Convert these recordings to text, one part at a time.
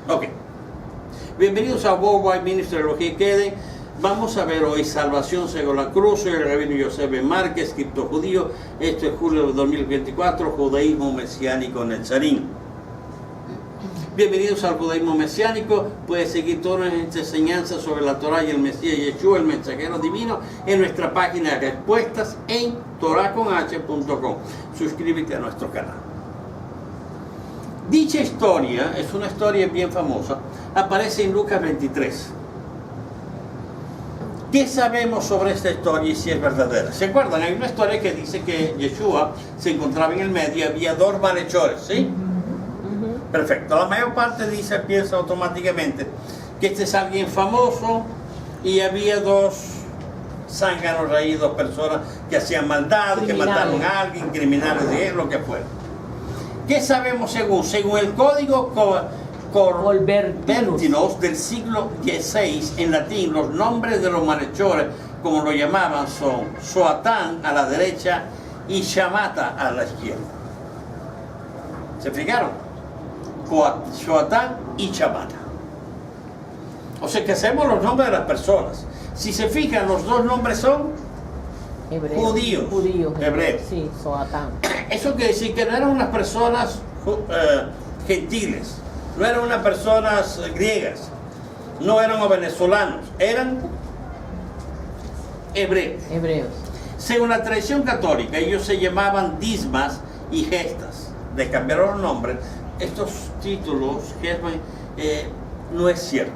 Ok. Bienvenidos a Worldwide Ministry Academy. Vamos a ver hoy Salvación según la Cruz. Soy el rabino José B. Márquez, criptojudío. Esto es julio de 2024, judaísmo mesiánico Netzarim. Bienvenidos al judaísmo mesiánico. Puedes seguir todas nuestras enseñanzas sobre la Torah y el Mesías Yeshua, el mensajero divino, en nuestra página de respuestas en torahconh.com. Suscríbete a nuestro canal. Dicha historia es una historia bien famosa. Aparece en Lucas 23. ¿Qué sabemos sobre esta historia y si es verdadera? ¿Se acuerdan? Hay una historia que dice que Yeshua se encontraba en el medio y había dos malhechores, ¿sí? Perfecto. La mayor parte piensa automáticamente que este es alguien famoso y había dos zánganos ahí, dos personas que hacían maldad, que mataron a alguien, criminales de él, lo que fuera. ¿Qué sabemos según el código Corbertinos del siglo XVI en latín? Los nombres de los malhechores, como lo llamaban, son Soatán a la derecha y Shamata a la izquierda. ¿Se fijaron? Soatán y Shamata. O sea que hacemos los nombres de las personas. Si se fijan, los dos nombres son judíos, hebreos. Sí, Soatán. Eso quiere decir que no eran unas personas gentiles, no eran unas personas griegas, no eran venezolanos, eran hebreos. Según la tradición católica, ellos se llamaban Dismas y Gestas. Les cambiaron los nombres. Estos títulos, no es cierto.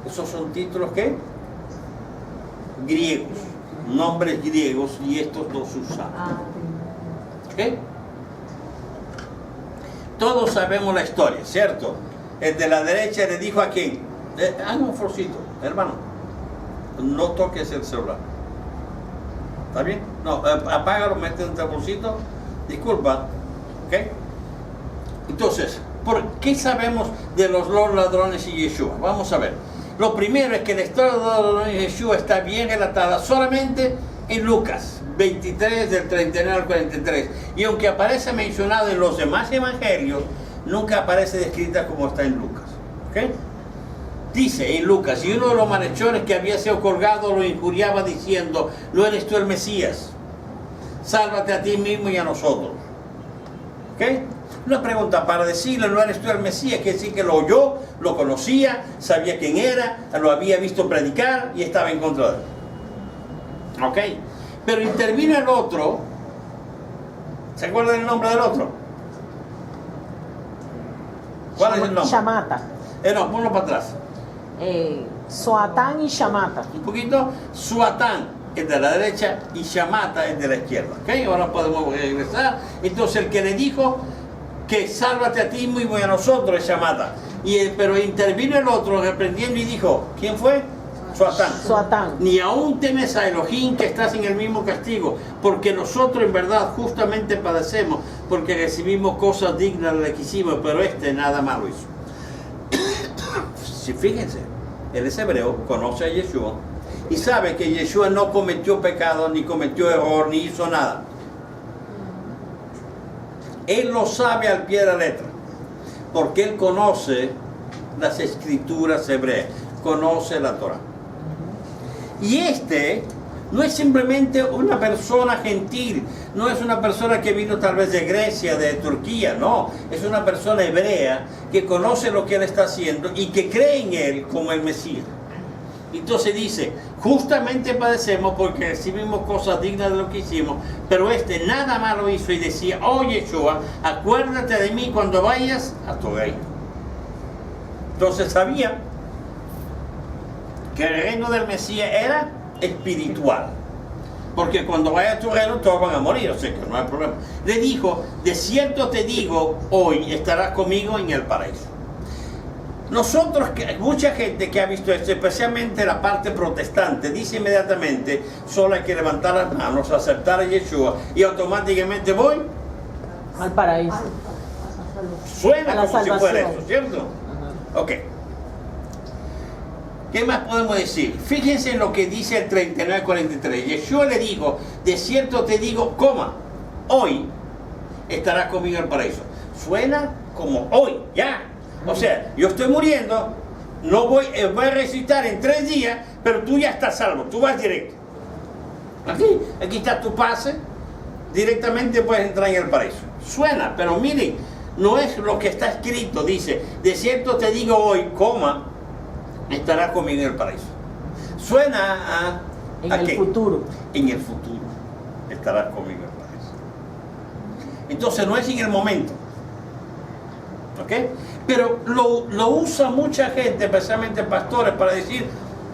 Esos son títulos ¿qué? Griegos, nombres griegos, y estos dos usaban. ¿Ok? Todos sabemos la historia, ¿cierto? El de la derecha le dijo a quién, hazme un forcito, hermano, no toques el celular. ¿Está bien? No, apágalo, mete en el bolsito, disculpa. ¿Ok? Entonces, ¿por qué sabemos de los ladrones y Yeshua? Vamos a ver. Lo primero es que la historia de los ladrones y Yeshua está bien relatada solamente en Lucas 23 del 39 al 43. Y aunque aparece mencionado en los demás evangelios, nunca aparece descrita como está en Lucas. ¿Okay? Dice en Lucas, y uno de los malhechores que había sido colgado lo injuriaba diciendo, ¿no eres tú el Mesías? Sálvate a ti mismo y a nosotros. ¿Okay? Una pregunta, para decirle no eres tú el Mesías, quiere decir que lo oyó, lo conocía, sabía quién era, lo había visto predicar y estaba en contra de él. ¿Ok? Pero intervino el otro. ¿Se acuerdan el nombre del otro? ¿Cuál es el nombre? Shamata. No, ponlo para atrás. Soatán y Shamata. Un poquito. Soatán es de la derecha y Shamata es de la izquierda. ¿Ok? Ahora podemos regresar. Entonces el que le dijo que sálvate a ti mismo y a nosotros es Shamata. Pero intervino el otro reprendiendo y dijo, ¿quién fue? Soatán. Ni aún temes a Elohim que estás en el mismo castigo, porque nosotros en verdad justamente padecemos, porque recibimos cosas dignas de las que hicimos, pero nada malo hizo. Si fíjense, él es hebreo, conoce a Yeshua y sabe que Yeshua no cometió pecado, ni cometió error, ni hizo nada. Él lo sabe al pie de la letra, porque él conoce las escrituras hebreas, conoce la Torah. Y no es simplemente una persona gentil, no es una persona que vino tal vez de Grecia, de Turquía, no. Es una persona hebrea que conoce lo que él está haciendo y que cree en él como el Mesías. Entonces dice, justamente padecemos porque recibimos cosas dignas de lo que hicimos, pero nada malo hizo y decía, oh Yeshua, acuérdate de mí cuando vayas a tu reino. Entonces sabía que el reino del Mesías era espiritual, porque cuando vaya a tu reino todos van a morir, o sea que no hay problema. Le dijo, de cierto te digo, hoy estarás conmigo en el paraíso. Nosotros, mucha gente que ha visto esto, especialmente la parte protestante, dice inmediatamente, solo hay que levantar las manos, aceptar a Yeshua y automáticamente voy al paraíso. Suena como si fuera eso, ¿cierto? Ok. ¿Qué más podemos decir? Fíjense en lo que dice el 39-43. Yeshua le dijo, de cierto te digo, hoy estarás conmigo en el paraíso. Suena como hoy, ya. O sea, yo estoy muriendo, no voy a resucitar en 3 días, pero tú ya estás salvo, tú vas directo. Aquí está tu pase, directamente puedes entrar en el paraíso. Suena, pero miren, no es lo que está escrito, dice, de cierto te digo hoy, coma, estarás conmigo en el paraíso. Suena En el futuro. En el futuro estarás conmigo en el paraíso. Entonces no es en el momento. ¿Ok? Pero lo usa mucha gente, especialmente pastores, para decir,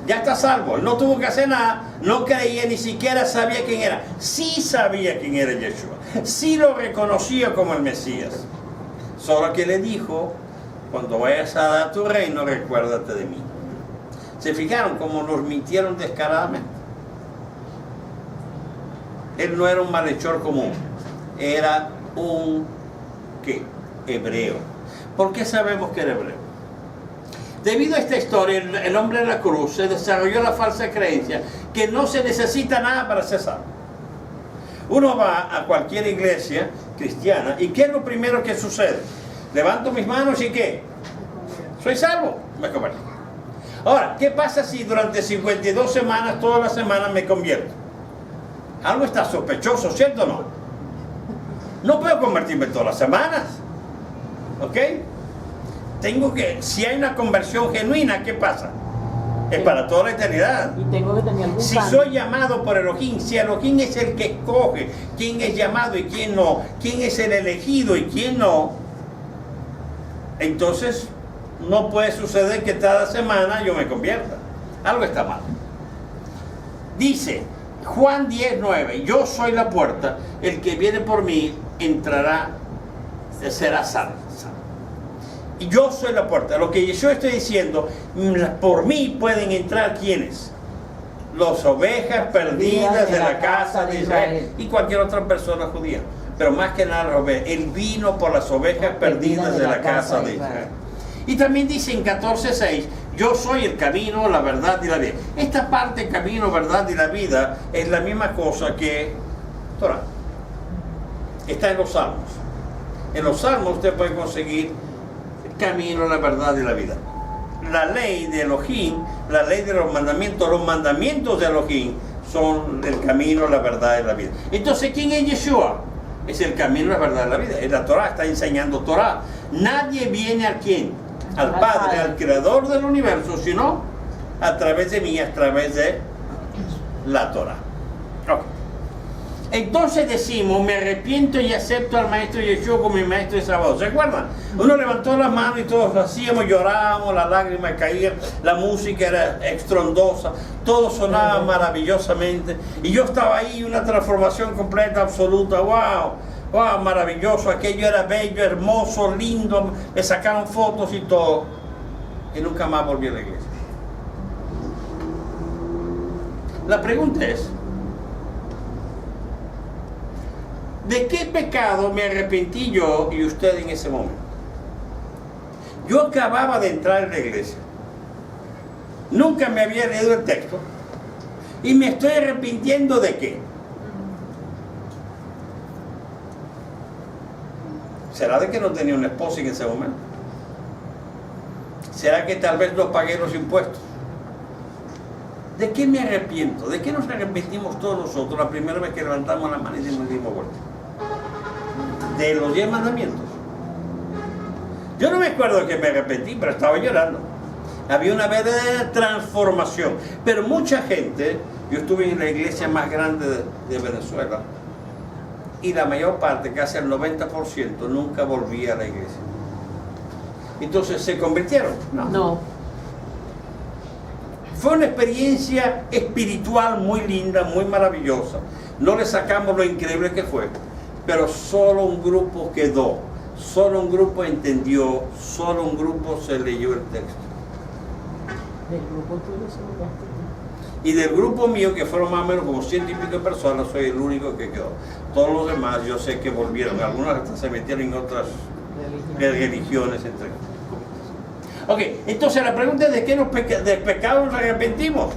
ya está salvo, él no tuvo que hacer nada, no creía, ni siquiera sabía quién era. Sí sabía quién era Yeshua, sí lo reconocía como el Mesías. Solo que le dijo, cuando vayas a dar tu reino, recuérdate de mí. ¿Se fijaron cómo nos mintieron descaradamente? Él no era un malhechor común, era un, ¿qué? Hebreo. ¿Por qué sabemos que era hebreo? Debido a esta historia, el hombre de la cruz se desarrolló la falsa creencia que no se necesita nada para ser salvo. Uno va a cualquier iglesia cristiana y ¿qué es lo primero que sucede? Levanto mis manos y ¿qué? Soy salvo, me convierto. Ahora, ¿qué pasa si durante 52 semanas, todas las semanas me convierto? Algo está sospechoso, ¿cierto o no? No puedo convertirme todas las semanas. ¿Ok? Tengo que, si hay una conversión genuina, ¿qué pasa? Es para toda la eternidad. Y tengo que tener algún Si cambio. soy llamado por Elohim, si Elohim es el que escoge quién es llamado y quién no, quién es el elegido y quién no, entonces no puede suceder que cada semana yo me convierta. Algo está mal. Dice Juan 10:9, yo soy la puerta, el que viene por mí entrará, será salvo. Y yo soy la puerta. Lo que yo estoy diciendo, por mí pueden entrar ¿quiénes? Las ovejas perdidas de la casa de Israel y cualquier otra persona judía. Pero más que nada, él vino por las ovejas perdidas de la casa de Israel. Y también dice en 14:6, yo soy el camino, la verdad y la vida. Esta parte, camino, verdad y la vida, es la misma cosa que Torah. Está en los Salmos. En los Salmos usted puede conseguir el camino, la verdad y la vida. La ley de Elohim, la ley de los mandamientos de Elohim son el camino, la verdad y la vida. Entonces, ¿quién es Yeshua? Es el camino, la verdad y la vida. Es la Torah, está enseñando Torah. Nadie viene a quién, al Padre, al Creador del universo, sino a través de mí, a través de la Torah. Okay. Entonces decimos, me arrepiento y acepto al Maestro Yeshua como mi Maestro y Salvador. ¿Se acuerdan? Uno levantó las manos y todos hacíamos, llorábamos, las lágrimas caían, la música era estrondosa, todo sonaba maravillosamente. Y yo estaba ahí, una transformación completa, absoluta. ¡Wow! ¡Wow! Maravilloso, aquello era bello, hermoso, lindo, me sacaron fotos y todo. Y nunca más volví a la iglesia. La pregunta es, ¿de qué pecado me arrepentí yo y usted en ese momento? Yo acababa de entrar en la iglesia. Nunca me había leído el texto. Y me estoy arrepintiendo ¿de qué? ¿Será de que no tenía una esposa en ese momento? ¿Será que tal vez no pagué los impuestos? ¿De qué me arrepiento? ¿De qué nos arrepentimos todos nosotros la primera vez que levantamos la mano y nos dimos vuelta? De los 10 mandamientos. Yo no me acuerdo que me arrepentí, pero estaba llorando. Había una verdadera transformación. Pero mucha gente, yo estuve en la iglesia más grande de Venezuela, y la mayor parte, casi el 90%, nunca volvía a la iglesia. Entonces, ¿se convirtieron? No. Fue una experiencia espiritual muy linda, muy maravillosa. No le sacamos lo increíble que fue, pero solo un grupo quedó, solo un grupo entendió, solo un grupo se leyó el texto. Del grupo tuyo se lo gaste. Y del grupo mío, que fueron más o menos como 100 y pico de personas, soy el único que quedó. Todos los demás yo sé que volvieron, algunos hasta se metieron en otras religiones entre comillas. Ok, entonces la pregunta es, ¿de qué de pecado nos arrepentimos?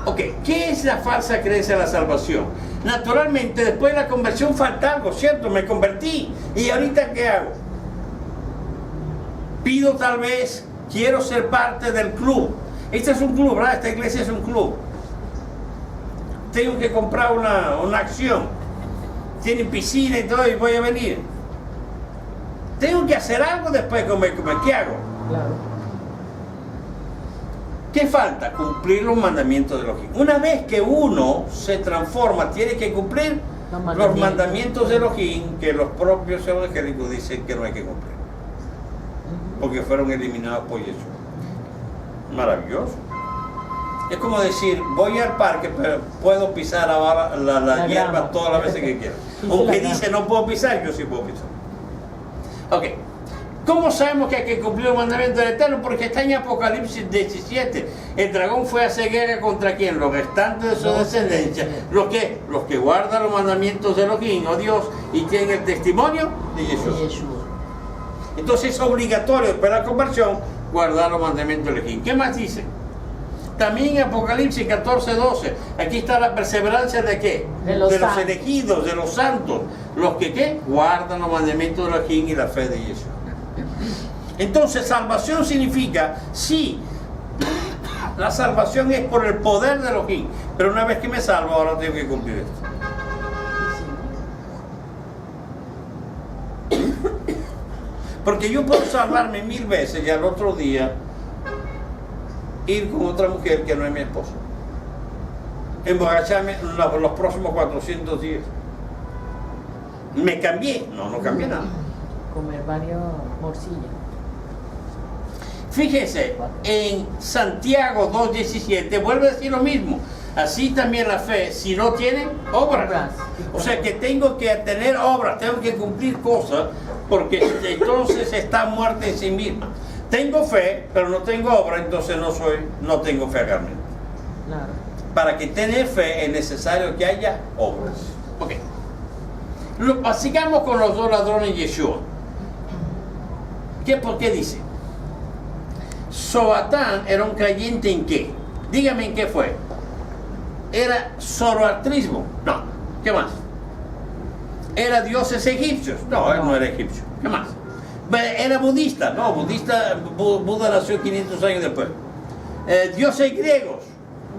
Ok, ¿qué es la falsa creencia de la salvación? Naturalmente, después de la conversión falta algo, ¿cierto? Me convertí, ¿y ahorita qué hago? Pido tal vez, quiero ser parte del club. Este es un club, ¿verdad? Esta iglesia es un club. Tengo que comprar una acción. Tienen piscina y todo y voy a venir. Tengo que hacer algo después, ¿qué hago? Claro. ¿Qué falta? Cumplir los mandamientos de Elohim. Una vez que uno se transforma, tiene que cumplir los mandamientos de Elohim que los propios evangélicos dicen que no hay que cumplir. Porque fueron eliminados por Jesús. Maravilloso. Es como decir, voy al parque, pero puedo pisar la hierba todas las veces que quiero. Aunque dice no puedo pisar, yo sí puedo pisar. Ok. ¿Cómo sabemos que hay que cumplir los mandamientos del Eterno? Porque está en Apocalipsis 17. El dragón fue a hacer guerra contra quién? Los restantes de su descendencia. ¿Los qué? Los que guardan los mandamientos de Elohim, o Dios, y tienen el testimonio de Yeshua. Entonces es obligatorio después de la conversión guardar los mandamientos de Elohim. ¿Qué más dice? También en Apocalipsis 14:12, aquí está la perseverancia de qué? De los elegidos, de los santos, los que ¿qué? Guardan los mandamientos de Elohim y la fe de Yeshua. Entonces salvación significa, sí, la salvación es por el poder de Elohim, pero una vez que me salvo ahora tengo que cumplir esto. Porque yo puedo salvarme 1000 veces y al otro día ir con otra mujer que no es mi esposa. Emborracharme los próximos 400 días. ¿Me cambié? No cambié nada. Comer varios morcillas. Fíjese, en Santiago 2:17 vuelve a decir lo mismo. Así también la fe, si no tiene obras. O sea que tengo que tener obras, tengo que cumplir cosas, porque entonces está muerta en sí misma. Tengo fe, pero no tengo obra, entonces no tengo fe realmente. Claro. Para que tener fe es necesario que haya obras. Ok. Sigamos con los dos ladrones Yeshua. ¿Por qué dice? Zoatán era un creyente en qué? Dígame en qué fue. ¿Era zoroastrismo? No. ¿Qué más? ¿Era dioses egipcios? No, él no era egipcio. ¿Qué más? ¿Era budista? No, Buda nació 500 años después. ¿Dioses griegos?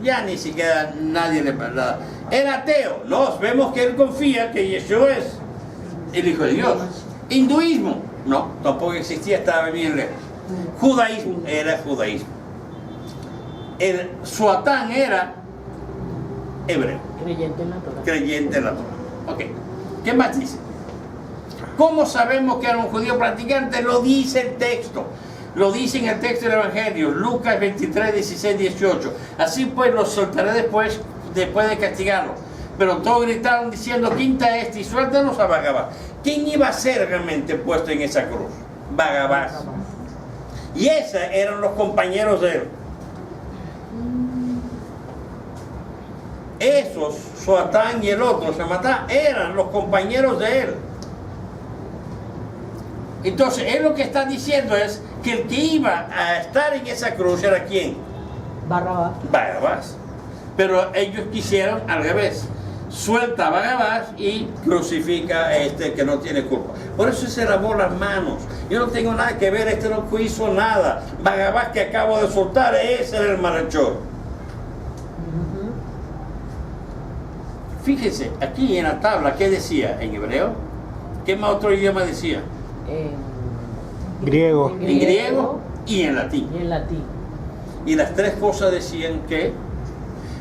Ya ni siquiera nadie le parlaba. ¿Era ateo? No, vemos que él confía que Yeshua es el Hijo de Dios. ¿Hinduismo? No, tampoco existía, estaba bien lejos. ¿Judaísmo? Era judaísmo. El Zoatán era hebreo. Creyente en la Torah. Creyente en la Torah. Ok. ¿Qué más dice? ¿Cómo sabemos que era un judío practicante? Lo dice el texto. Lo dice en el texto del Evangelio. Lucas 23, 16, 18. Así pues los soltaré después de castigarlo. Pero todos gritaron diciendo, quinta este y suéltanos a Barrabás. ¿Quién iba a ser realmente puesto en esa cruz? Barrabás. Y esos eran los compañeros de él. Esos, Zoatán y el otro, Shamatá, eran los compañeros de él. Entonces, él lo que está diciendo es que el que iba a estar en esa cruz era ¿quién? Barrabás. Pero ellos quisieron al revés. Suelta a Barrabás y crucifica a este que no tiene culpa. Por eso se lavó las manos. Yo no tengo nada que ver, este no hizo nada. Barrabás que acabo de soltar, ese era el malhechor. Fíjese, aquí en la tabla, ¿qué decía en hebreo? ¿Qué más otro idioma decía? Griego. En griego y en latín. Y las tres cosas decían que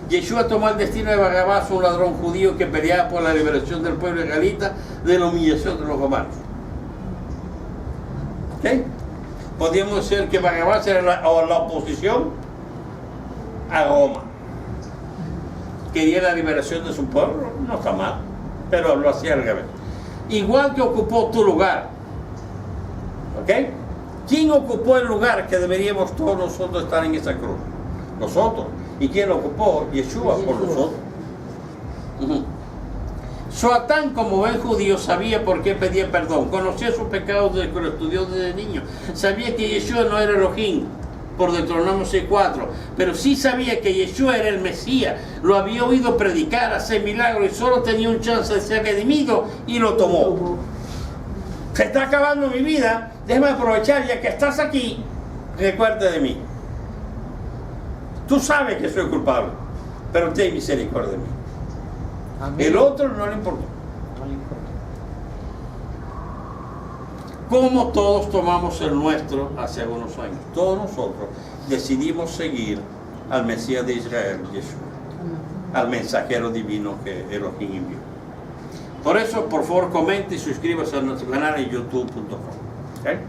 Yeshua tomó el destino de Barrabás, un ladrón judío que peleaba por la liberación del pueblo israelita de la humillación de los romanos. ¿Ok? Podríamos decir que Barrabás era la oposición a Roma. Quería la liberación de su pueblo, no está mal, pero lo hacía al revés. Igual que ocupó tu lugar. ¿Ok? ¿Quién ocupó el lugar que deberíamos todos nosotros estar en esa cruz? Nosotros. ¿Y quién lo ocupó? Yeshua por nosotros. Zoatán, como buen judío, sabía por qué pedía perdón. Conocía sus pecados desde que lo estudió desde niño. Sabía que Yeshua no era Elohim, por Deuteronomio 6:4. Pero sí sabía que Yeshua era el Mesías. Lo había oído predicar, hacer milagros y solo tenía un chance de ser redimido y lo tomó. Se está acabando mi vida, déjame aprovechar, ya que estás aquí, recuerda de mí. Tú sabes que soy culpable, pero ten misericordia de mí. Amén. El otro no le importó. No le importa. Como todos tomamos el nuestro hace algunos años, todos nosotros decidimos seguir al Mesías de Israel, Yeshua, al mensajero divino que Elohim envió. Por eso, por favor, comente y suscríbase a nuestro canal en youtube.com. ¿Okay?